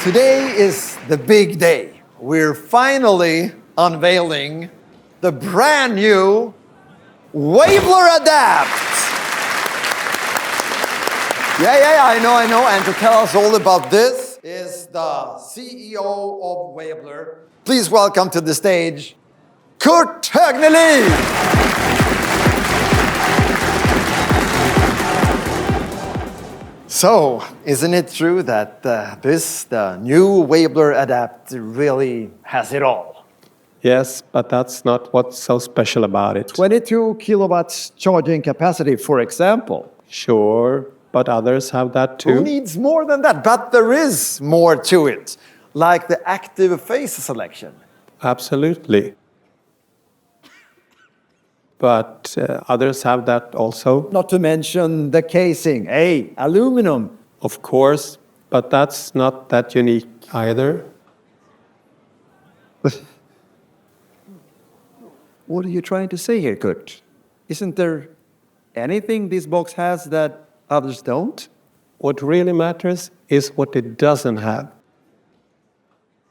Today is the big day. We're finally unveiling the brand new Waybler Adapt. Yeah, I know. And to tell us all about this is the CEO of Waybler. Please welcome to the stage, Kurt Högnelid. So, isn't it true that the new Waybler Adapt really has it all? Yes, but that's not what's so special about it. 22 kilowatts charging capacity, for example. Sure, but others have that too. Who needs more than that? But there is more to it, like the active phase selection. Absolutely. But others have that also. Not to mention the casing, aluminum. Of course, but that's not that unique either. What are you trying to say here, Kurt? Isn't there anything this box has that others don't? What really matters is what it doesn't have.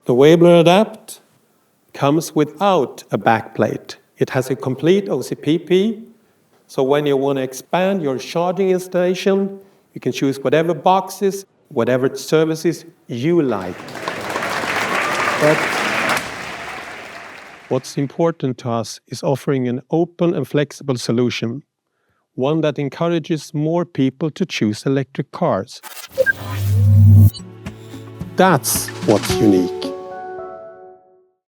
The Waybler Adapt comes without a backplate. It has a complete OCPP, so when you want to expand your charging installation, you can choose whatever boxes, whatever services you like. But what's important to us is offering an open and flexible solution, one that encourages more people to choose electric cars. That's what's unique.